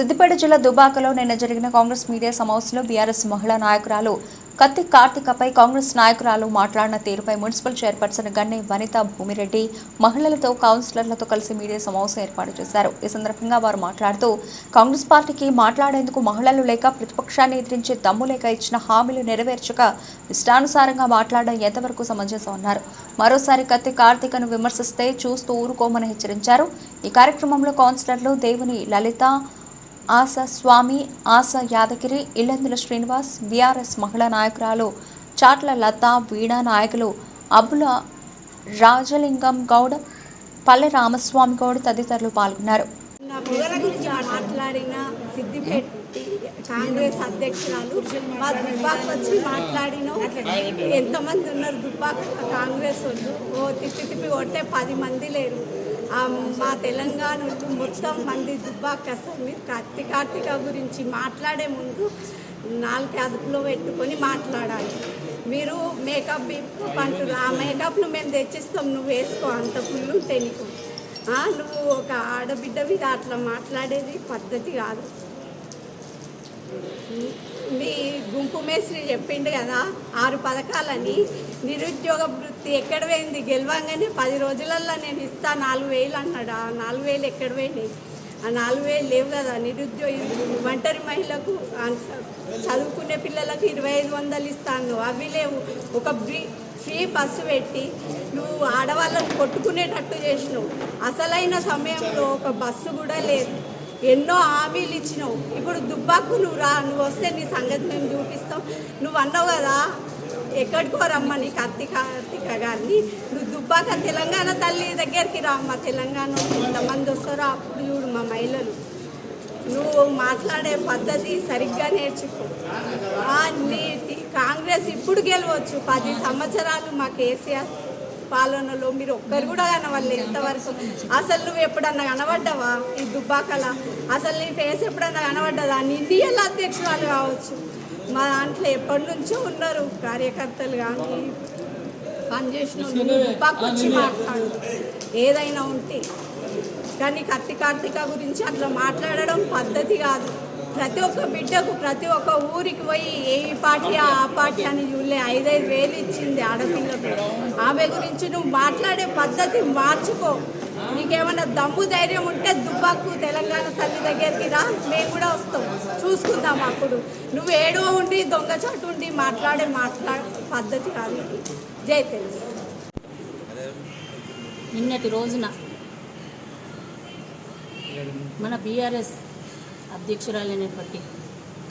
సిద్దిపేట జిల్లా దుబాకలో నిన్న జరిగిన కాంగ్రెస్ మీడియా సమావేశంలో బీఆర్ఎస్ మహిళా నాయకురాలు కత్తి కార్తికపై కాంగ్రెస్ నాయకురాలు మాట్లాడిన తీరుపై మున్సిపల్ చైర్పర్సన్ గన్నె వనితా భూమిరెడ్డి మహిళలతో కౌన్సిలర్లతో కలిసి మీడియా సమావేశం ఏర్పాటు చేశారు. ఈ సందర్భంగా వారు మాట్లాడుతూ కాంగ్రెస్ పార్టీకి మాట్లాడేందుకు మహిళలు లేక ప్రతిపక్షాన్ని ఎదిరించే దమ్ము లేక ఇచ్చిన హామీలు నెరవేర్చక ఇష్టానుసారంగా మాట్లాడడం ఎంతవరకు సమంజసమన్నారు. మరోసారి కత్తి కార్తికను విమర్శిస్తే చూస్తూ ఊరుకోమని హెచ్చరించారు. ఈ కార్యక్రమంలో కౌన్సిలర్లు దేవుని లలిత, ఆశా స్వామి, ఆశా యాదగిరి, ఇల్లందుల శ్రీనివాస్, బీఆర్ఎస్ మహిళా నాయకురాలు చాట్ల లత, వీణా నాయకులు అబ్బుల రాజలింగం గౌడ్, పల్లె రామస్వామి గౌడ్ తదితరులు పాల్గొన్నారు. మాట్లాడిన సిద్దిపేట కాంగ్రెస్ అధ్యక్షురాలు మా దుబ్బాకు వచ్చి మాట్లాడిన ఎంతమంది ఉన్నారు దుబ్బాకు కాంగ్రెస్ వాళ్ళు తిప్పి కొట్టే 10 మంది లేరు. మా తెలంగాణ మొత్తం మంది దుబ్బాకు అసలు మీరు కార్తిక గురించి మాట్లాడే ముందు 4 అదుపులో పెట్టుకొని మాట్లాడాలి. మీరు మేకప్ అంటారు, ఆ మేకప్ను మేము తెచ్చిస్తాం, నువ్వు వేసుకో, అంత పుల్లు ఉంటే నీకు. నువ్వు ఒక ఆడబిడ్డ మీద అట్లా మాట్లాడేది పద్ధతి కాదు. మీ గుంపు మేస్త్రి చెప్పిండు కదా 6 పథకాలని. నిరుద్యోగ వృత్తి ఎక్కడ పోయింది? గెలవంగానే 10 రోజులల్లో నేను ఇస్తా 4,000 అన్నాడు. ఆ 4,000 ఎక్కడ పోయినాయి? ఆ 4,000 లేవు కదా. ఒంటరి మహిళలకు, చదువుకునే పిల్లలకు 2,500 ఇస్తాను, అవి లేవు. ఒక ఫ్రీ బస్సు పెట్టి నువ్వు ఆడవాళ్ళని కొట్టుకునేటట్టు చేసినావు. అసలైన సమయంలో ఒక బస్సు కూడా లేదు. ఎన్నో హామీలు ఇచ్చినావు. ఇప్పుడు దుబ్బాకు నువ్వు రా, నువ్వు వస్తే నీ సంగతి మేము చూపిస్తాం. నువ్వు అన్నావు కదా ఎక్కడికో రమ్మని కార్తిక గారిని. నువ్వు దుబ్బాక తెలంగాణ తల్లి దగ్గరికి రా. మా తెలంగాణ ఎంతమంది వస్తారో అప్పుడు చూడు మా మహిళలు. నువ్వు మాట్లాడే పద్ధతి సరిగ్గా నేర్చుకో. కాంగ్రెస్ ఇప్పుడు గెలవచ్చు. 10 సంవత్సరాలు మా కేసీఆర్ పాలనలో మీరు ఒక్కరు కూడా కనవాళ్ళు ఎంతవరకు. అసలు నువ్వు ఎప్పుడన్నా కనబడ్డావా ఈ దుబ్బాకల? అసలు నీ ఫేస్ ఎప్పుడన్నా కనబడ్డదా? నీ ఇండియల్ అధ్యక్షురాలు కావచ్చు. మా దాంట్లో ఎప్పటి నుంచో ఉన్నారు కార్యకర్తలు కానీ పనిచేసిన దుబ్బాకు వచ్చి మాట్లాడు ఏదైనా ఉంటే. కానీ కార్తిక గురించి అట్లా మాట్లాడడం పద్ధతి కాదు. ప్రతి ఒక్క బిడ్డకు, ప్రతి ఒక్క ఊరికి పోయి ఏ పార్టీ ఆ పార్టీ అని చూడలే. 5,000 ఇచ్చింది ఆడపిల్లకు. ఆమె గురించి నువ్వు మాట్లాడే పద్ధతి మార్చుకో. నీకేమైనా దమ్ము ధైర్యం ఉంటే దుబ్బాకు తెలంగాణ తల్లి దగ్గరికి రా, మేము కూడా వస్తాం, చూసుకుందాం. అప్పుడు నువ్వు ఏడో ఉండి దొంగచాటు ఉండి మాట్లాడే పద్ధతి కాదు. జై తెలంగాణ. నిన్నటి రోజున మన బీఆర్ఎస్ అధ్యక్షురాలైనటువంటి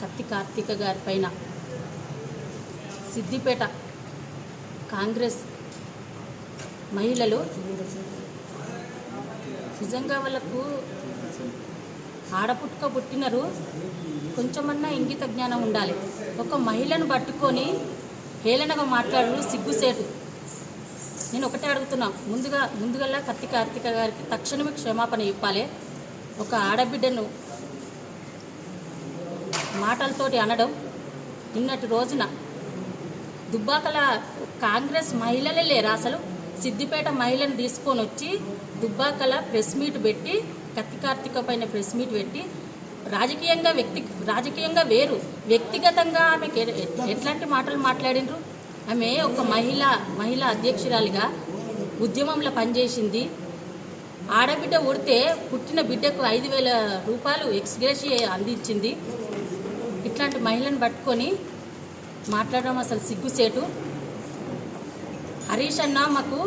కత్తి కార్తిక గారి పైన సిద్దిపేట కాంగ్రెస్ మహిళలు నిజంగా వాళ్ళకు ఆడపుట్టుక పుట్టినరు, కొంచెమన్నా ఇంగిత జ్ఞానం ఉండాలి. ఒక మహిళను పట్టుకొని హేళనగా మాట్లాడు సిగ్గుసేటు. నేను ఒకటే అడుగుతున్నా, ముందుగా కత్తి కార్తిక గారికి తక్షణమే క్షమాపణ చెప్పాలి. ఒక ఆడబిడ్డను మాటలతోటి అనడం. నిన్నటి రోజున దుబ్బాకల కాంగ్రెస్ మహిళలే లేరా? అసలు సిద్దిపేట మహిళను తీసుకొని వచ్చి దుబ్బాకల ప్రెస్ మీట్ పెట్టి, కత్తి కార్తిక పైన ప్రెస్ మీట్ పెట్టి రాజకీయంగా వేరు, వ్యక్తిగతంగా ఆమెకి ఎట్లాంటి మాటలు మాట్లాడినరు. ఆమె ఒక మహిళా అధ్యక్షురాలిగా ఉద్యమంలో పనిచేసింది. ఆడబిడ్డ ఉడితే పుట్టిన బిడ్డకు 5,000 రూపాయలు ఎక్స్గ్రేషియా అందించింది. ఇట్లాంటి మహిళను పట్టుకొని మాట్లాడడం అసలు సిగ్గుసేటు. హరీష్ అన్న మాకు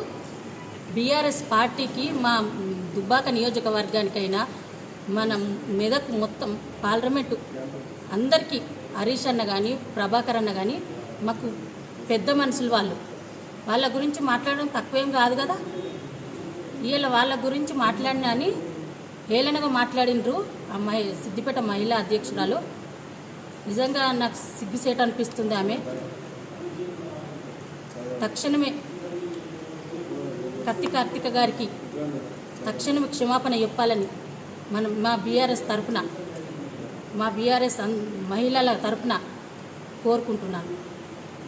బీఆర్ఎస్ పార్టీకి, మా దుబ్బాక నియోజకవర్గానికైనా, మన మెదక్ మొత్తం పార్లమెంటు అందరికీ హరీష్ అన్న కానీ ప్రభాకర్ అన్న కానీ మాకు పెద్ద మనుషులు. వాళ్ళ గురించి మాట్లాడడం తక్కువేం కాదు కదా. వీళ్ళ వాళ్ళ గురించి మాట్లాడినా అని హేళనగా మాట్లాడినరు సిద్దిపేట మహిళా అధ్యక్షురాలు. నిజంగా నాకు సిగ్గుసేట అనిపిస్తుంది. ఆమె తక్షణమే కత్తి కార్తిక గారికి తక్షణమే క్షమాపణ చెప్పాలని మా బీఆర్ఎస్ మహిళల తరపున కోరుకుంటున్నాను.